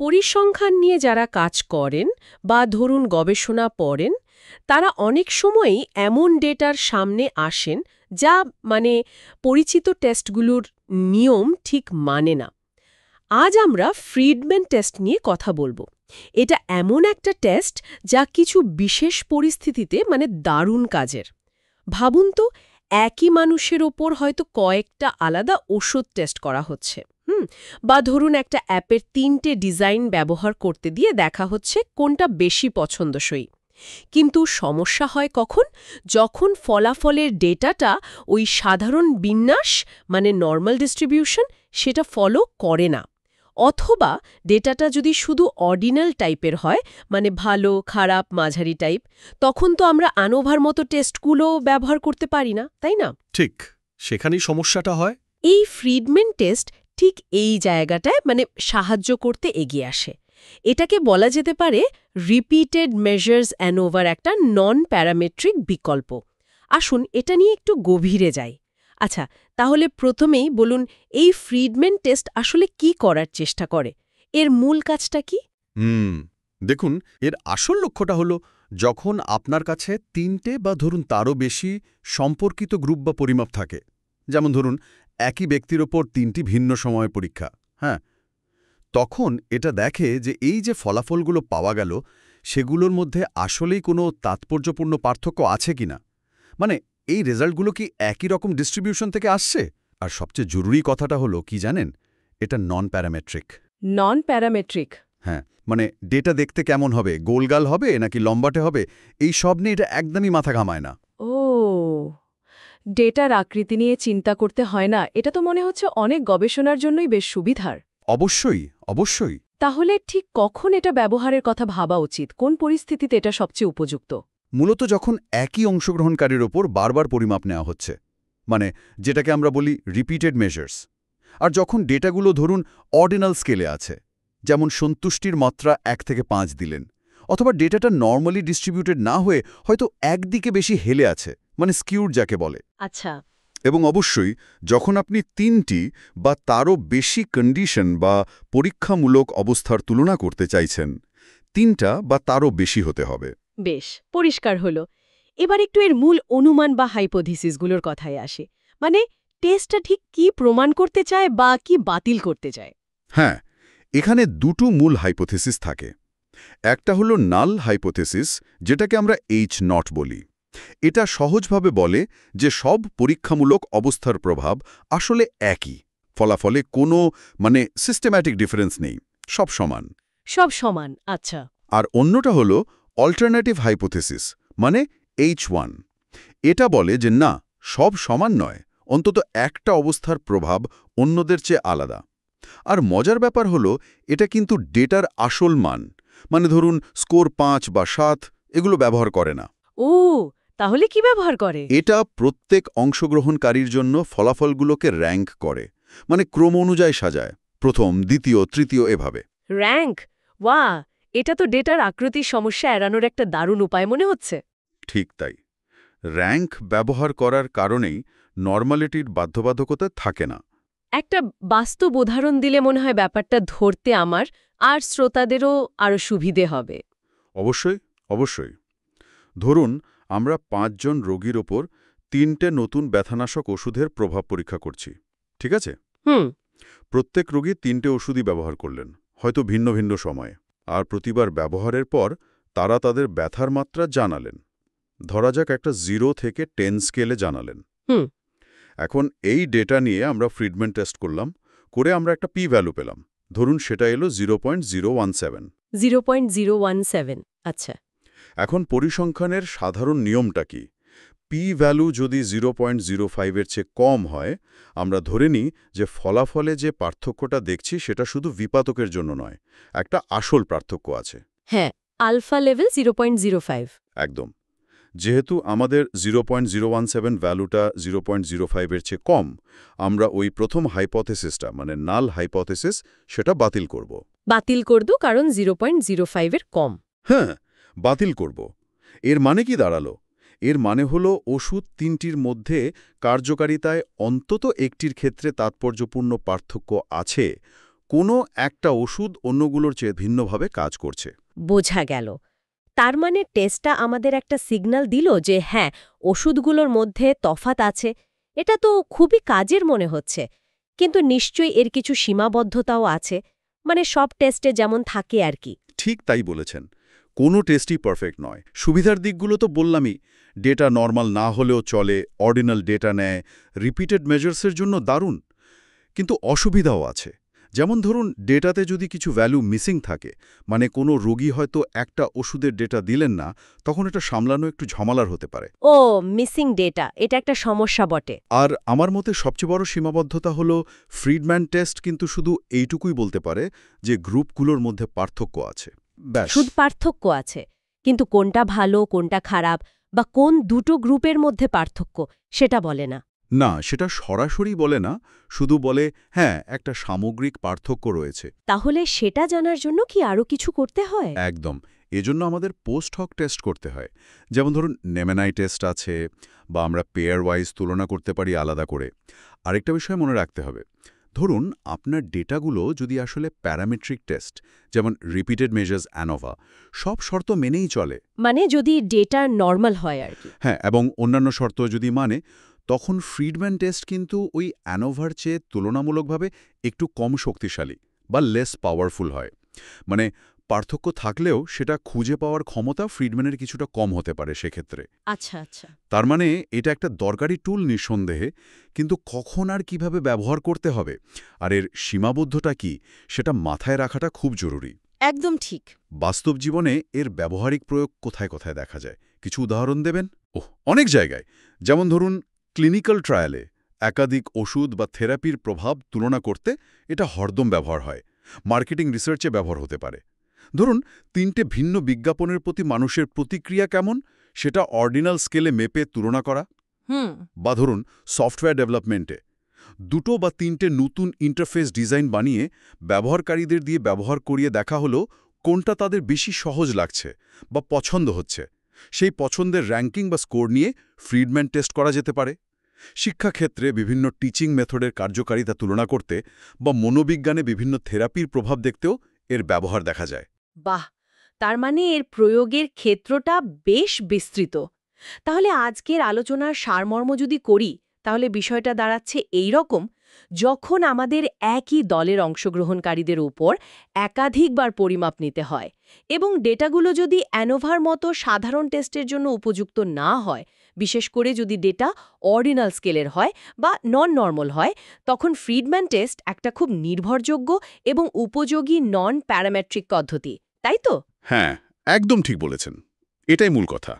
পরিসংখ্যান নিয়ে যারা কাজ করেন বা ধরুন গবেষণা পড়েন, তারা অনেক সময়ই এমন ডেটার সামনে আসেন যা মানে পরিচিত টেস্টগুলোর নিয়ম ঠিক মানে না। আজ আমরা ফ্রিডম্যান টেস্ট নিয়ে কথা বলবো। এটা এমন একটা টেস্ট যা কিছু বিশেষ পরিস্থিতিতে দারুণ কাজের। ভাবুন তো, একই মানুষের ওপর হয়তো কয়েকটা আলাদা ওষুধ টেস্ট করা হচ্ছে, বা ধরুন একটা অ্যাপের 3টে ডিজাইন ব্যবহার করতে দিয়ে দেখা হচ্ছে কোনটা বেশি পছন্দসই। কিন্তু সমস্যা হয় কখন? যখন ফলাফলের ডেটাটা ওই সাধারণ বিন্যাস নর্মাল ডিস্ট্রিবিউশন সেটা ফলো করে না, অথবা ডেটাটা যদি শুধু অর্ডিনাল টাইপের হয়, ভালো, খারাপ, মাঝারি টাইপ, তখন তো আমরা আনোভার মতো টেস্টগুলো ব্যবহার করতে পারি না, তাই না? ঠিক, সেখানেই সমস্যাটা হয়। এই ফ্রিডম্যান টেস্ট ঠিক এই জায়গাটায় সাহায্য করতে এগিয়ে আসে। এটাকে বলা যেতে পারে রিপিটেড মেজার্স অ্যানোভার একটা নন প্যারামেট্রিক বিকল্প। আসুন এটা নিয়ে একটু গভীরে যাই। আচ্ছা, তাহলে প্রথমেই বলুন, এই ফ্রিডম্যান টেস্ট আসলে কি করার চেষ্টা করে? এর মূল কাজটা কি? দেখুন, এর আসল লক্ষ্যটা হলো যখন আপনার কাছে 3টে বা ধরুন তারও বেশি সম্পর্কিত গ্রুপ বা পরিমাপ থাকে, যেমন ধরুন একই ব্যক্তির ওপর 3টি ভিন্ন সময়ের পরীক্ষা, হ্যাঁ, তখন এটা দেখে যে এই যে ফলাফলগুলো পাওয়া গেল সেগুলোর মধ্যে আসলেই কোনো তাৎপর্যপূর্ণ পার্থক্য আছে কিনা, এই রেজাল্টগুলো কি একই রকম ডিস্ট্রিবিউশন থেকে আসছে। আর সবচেয়ে জরুরি কথাটা হলো কি জানেন, এটা নন প্যারামেট্রিক। Non parametric? হ্যাঁ, ডেটা দেখতে কেমন হবে, গোলগাল হবে নাকি লম্বাটে হবে, এই সব নিয়ে এটা একদমই মাথা ঘামায় না। ও, ডেটার আকৃতি নিয়ে চিন্তা করতে হয় না। এটা তো মনে হচ্ছে অনেক গবেষণার জন্যই বেশ সুবিধার। অবশ্যই, অবশ্যই। তাহলে ঠিক কখন এটা ব্যবহারের কথা ভাবা উচিত? কোন পরিস্থিতিতে এটা সবচেয়ে উপযুক্ত? মূলত যখন একই অংশগ্রহণকারীর ওপর বারবার পরিমাপ নেওয়া হচ্ছে, যেটাকে আমরা বলি রিপিটেড মেজার্স, আর যখন ডেটাগুলো ধরুন অর্ডিনাল স্কেলে আছে, যেমন সন্তুষ্টির মাত্রা 1 থেকে 5 দিলেন, অথবা ডেটাটা নর্মালি ডিস্ট্রিবিউটেড না হয়ে হয়তো একদিকে বেশি হেলে আছে, স্কিউড যাকে বলে। আচ্ছা। এবং অবশ্যই যখন আপনি 3টি বা তারও বেশি কন্ডিশন বা পরীক্ষামূলক অবস্থার তুলনা করতে চাইছেন, 3টা বা তারও বেশি হতে হবে। বেশ পরিষ্কার হলো। এবার একটু এর মূল অনুমান বা হাইপোথিসিসগুলোর কথায় আসে। টেস্টটা ঠিক কি প্রমাণ করতে চায় বা কি বাতিল করতে চায়? হ্যাঁ, এখানে দুটো মূল হাইপোথিসিস থাকে। একটা হলো নাল হাইপোথিসিস, যেটাকে আমরা H0 বলি। এটা সহজভাবে বলে যে সব পরীক্ষামূলক অবস্থার প্রভাব আসলে একই, ফলাফলে কোনো সিস্টেম্যাটিক ডিফারেন্স নেই, সব সমান। সব সমান, আচ্ছা। আর অন্যটা হলো অল্টারনেটিভ হাইপোথিসিস, H1। এটা বলে যে না, সব সমান নয়, অন্তত একটা অবস্থার প্রভাব অন্যদের চেয়ে আলাদা। আর মজার ব্যাপার হলো এটা কিন্তু ডেটার আসল মান, ধরুন স্কোর 5 বা 7, এগুলো ব্যবহার করে না। ও, তাহলে কি ব্যবহার করে? এটা প্রত্যেক অংশগ্রহণকারীর জন্য ফলাফলগুলোকে র্যাঙ্ক করে, ক্রম অনুযায়ী সাজায়, প্রথম, দ্বিতীয়, তৃতীয় এভাবে। র্যাঙ্ক? ওয়া, এটা তো ডেটার আকৃতির সমস্যা এড়ানোর একটা দারুণ উপায় মনে হচ্ছে। ঠিক তাই। র্যাঙ্ক ব্যবহার করার কারণেই নর্মালিটির বাধ্যবাধকতা থাকে না। একটা বাস্তব উদাহরণ দিলে মনে হয় ব্যাপারটা ধরতে আমার আর শ্রোতাদেরও আরও সুবিধে হবে। অবশ্যই, অবশ্যই। ধরুন আমরা 5 জন রোগীর ওপর 3টে নতুন ব্যথানাশক ওষুধের প্রভাব পরীক্ষা করছি, ঠিক আছে? প্রত্যেক রোগী 3টে ওষুধই ব্যবহার করলেন, হয়তো ভিন্ন ভিন্ন সময়ে। আর প্রতিবার ব্যবহারের পর তারা তাদের ব্যথার মাত্রা জানালেন, ধরা যাক একটা 0 থেকে 10 স্কেলে জানালেন। এখন এই ডেটা নিয়ে আমরা ফ্রিডম্যান টেস্ট করলাম, করে আমরা একটা পি ভ্যালু পেলাম। ধরুন সেটা এলো 0.017। 0.017, আচ্ছা। এখন পরিসংখ্যানের সাধারণ নিয়মটা কি? পি ভ্যালু যদি 0.05-এর চেয়ে কম হয়, আমরা ধরে নিই যে ফলাফলে যে পার্থক্যটা দেখছি সেটা শুধু বিপাতকের জন্য নয়, একটা আসল পার্থক্য আছে। হ্যাঁ, আলফা লেভেল 0.05। একদম। যেহেতু আমাদের 0.017 ভ্যালুটা 0.05-এর চেয়ে কম, আমরা ওই প্রথম হাইপোথিসিসটা নাল হাইপোথিসিস সেটা বাতিল করব। বাতিল করব কারণ 0.05-এর কম? হ্যাঁ, বাতিল করব। এর মানে কি দাঁড়ালো? এর মানে হলো ওষুধ 3টির মধ্যে কার্যকারিতায় অন্তত একটির ক্ষেত্রে তাৎপর্যপূর্ণ পার্থক্য আছে, কোনো একটা ওষুধ অন্যগুলোর চেয়ে ভিন্নভাবে কাজ করছে। বোঝা গেল। তার মানে টেস্টটা আমাদের একটা সিগন্যাল দিল যে হ্যাঁ, ওষুধগুলোর মধ্যে তফাৎ আছে। এটা তো খুবই কাজের মনে হচ্ছে। কিন্তু নিশ্চয়ই এর কিছু সীমাবদ্ধতাও আছে, মানে সব টেস্টে যেমন থাকে আর কি। ঠিক তাই বলেছেন। কোনো টেস্টই পারফেক্ট নয়। সুবিধার দিকগুলো তো বললামই, ডেটা নরমাল না হলেও চলে, অর্ডিনাল ডেটা নেয়, রিপিটেড মেজার্সের জন্য দারুণ। কিন্তু অসুবিধাও আছে। যেমন ধরুন, ডেটাতে যদি কিছু ভ্যালু মিসিং থাকে, মানে কোনো রোগী হয়তো একটা ওষুধের ডেটা দিলেন না, তখন এটা সামলানো একটু ঝামেলার হতে পারে। ও, মিসিং ডেটা, এটা একটা সমস্যা বটে। আর আমার মতে সবচেয়ে বড় সীমাবদ্ধতা হলো ফ্রিডম্যান টেস্ট কিন্তু শুধু এইটুকুই বলতে পারে যে গ্রুপগুলোর মধ্যে পার্থক্য আছে, ব্যাস। শুধু পার্থক্য আছে, কিন্তু কোনটা ভালো কোনটা খারাপ বা কোন দুটো গ্রুপের মধ্যে পার্থক্য সেটা বলে না। না, সেটা সরাসরি বলে না, শুধু বলে হ্যাঁ একটা সামগ্রিক পার্থক্য রয়েছে। তাহলে সেটা জানার জন্য কি আরও কিছু করতে হয়? একদম। এজন্য আমাদের পোস্ট হক টেস্ট করতে হয়। যেমন ধরুন নেমেনাই টেস্ট আছে, বা আমরা পেয়ার ওয়াইজ তুলনা করতে পারি আলাদা করে। আরেকটা বিষয় মনে রাখতে হবে, ধরুন আপনার ডেটাগুলো যদি আসলে প্যারামেট্রিক টেস্ট, যেমন রিপিটেড মেজার্স অ্যানোভা, সব শর্ত মেনেই চলে, মানে যদি ডেটা নরমাল হয় আর কি। হ্যাঁ, এবং অন্যান্য শর্ত যদি মানে, তখন ফ্রিডম্যান টেস্ট কিন্তু ওই অ্যানোভার চেয়ে তুলনামূলকভাবে একটু কম শক্তিশালী বা লেস পাওয়ারফুল হয়। মানে পার্থক্য থাকলেও সেটা খুঁজে পাওয়ার ক্ষমতা ফ্রিডম্যানের কিছুটা কম হতে পারে সেক্ষেত্রে। আচ্ছা আচ্ছা। তার মানে এটা একটা দরকারি টুল নিঃসন্দেহে, কিন্তু কখন আর কিভাবে ব্যবহার করতে হবে আর এর সীমাবদ্ধতা কি, সেটা মাথায় রাখাটা খুব জরুরি। একদম ঠিক। বাস্তব জীবনে এর ব্যবহারিক প্রয়োগ কোথায় কোথায় দেখা যায়, কিছু উদাহরণ দেবেন? অনেক জায়গায়। যেমন ধরুন ক্লিনিক্যাল ট্রায়ালে একাধিক ওষুধ বা থেরাপির প্রভাব তুলনা করতে এটা হরদম ব্যবহার হয়। মার্কেটিং রিসার্চে ব্যবহার হতে পারে। ধরুন 3টে ভিন্ন বিজ্ঞাপনের প্রতি মানুষের প্রতিক্রিয়া কেমন, সেটা অর্ডিনাল স্কেলে মেপে তুলনা করা। বা ধরুন সফটওয়্যার ডেভেলপমেন্টে 2টো বা 3টে নতুন ইন্টারফেস ডিজাইন বানিয়ে ব্যবহারকারীদের দিয়ে ব্যবহার করিয়ে দেখা হলো কোনটা তাদের বেশি সহজ লাগছে বা পছন্দ হচ্ছে। সেই পছন্দের র্যাঙ্কিং বা স্কোর নিয়ে ফ্রিডম্যান টেস্ট করা যেতে পারে। শিক্ষাক্ষেত্রে বিভিন্ন টিচিং মেথডের কার্যকারিতা তুলনা করতে বা মনোবিজ্ঞানে বিভিন্ন থেরাপির প্রভাব দেখতেও এর ব্যবহার দেখা যায়। বাহ, তার মানে এর প্রয়োগের ক্ষেত্রটা বেশ বিস্তৃত। তাহলে আজকের আলোচনার সারমর্ম যদি করি, তাহলে বিষয়টা দাঁড়াচ্ছে এই রকম: যখন আমাদের একই দলের অংশগ্রহণকারীদের উপর একাধিকবার পরিমাপ নিতে হয় এবং ডেটাগুলো যদি অ্যানোভার মতো সাধারণ টেস্টের জন্য উপযুক্ত না হয়, বিশেষ করে যদি ডেটা অর্ডিনাল স্কেলের হয় বা নন নর্মাল হয়, তখন ফ্রিডম্যান টেস্ট একটা খুব নির্ভরযোগ্য এবং উপযোগী নন প্যারামেট্রিক পদ্ধতি, তাই তো? হ্যাঁ, একদম ঠিক বলেছেন। এটাই মূল কথা।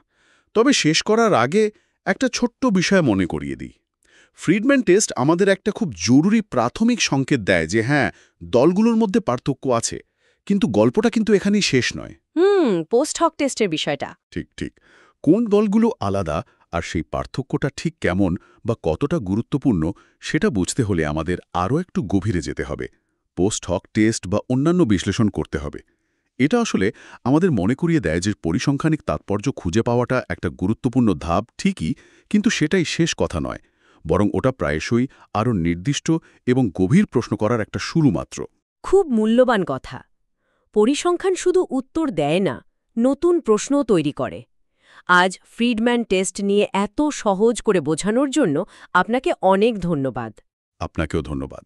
তবে শেষ করার আগে একটা ছোট্ট বিষয় মনে করিয়ে দিই। ফ্রিডম্যান টেস্ট আমাদের একটা খুব জরুরি প্রাথমিক সংকেত দেয় যে হ্যাঁ, দলগুলোর মধ্যে পার্থক্য আছে, কিন্তু গল্পটা কিন্তু এখানেই শেষ নয়। পোস্ট হক টেস্টের বিষয়টা ঠিক ঠিক। কোন দলগুলো আলাদা আর সেই পার্থক্যটা ঠিক কেমন বা কতটা গুরুত্বপূর্ণ, সেটা বুঝতে হলে আমাদের আরও একটু গভীরে যেতে হবে। পোস্ট হক টেস্ট বা অন্যান্য বিশ্লেষণ করতে হবে। এটা আসলে আমাদের মনে করিয়ে দেয় যে পরিসংখ্যানিক তাৎপর্য খুঁজে পাওয়াটা একটা গুরুত্বপূর্ণ ধাপ ঠিকই, কিন্তু সেটাই শেষ কথা নয়, বরং ওটা প্রায়শই আরও নির্দিষ্ট এবং গভীর প্রশ্ন করার একটা শুরু মাত্র। খুব মূল্যবান কথা। পরিসংখ্যান শুধু উত্তর দেয় না, নতুন প্রশ্নও তৈরি করে। আজ ফ্রিডম্যান টেস্ট নিয়ে এত সহজ করে বোঝানোর জন্য আপনাকে অনেক ধন্যবাদ। আপনাকেও ধন্যবাদ।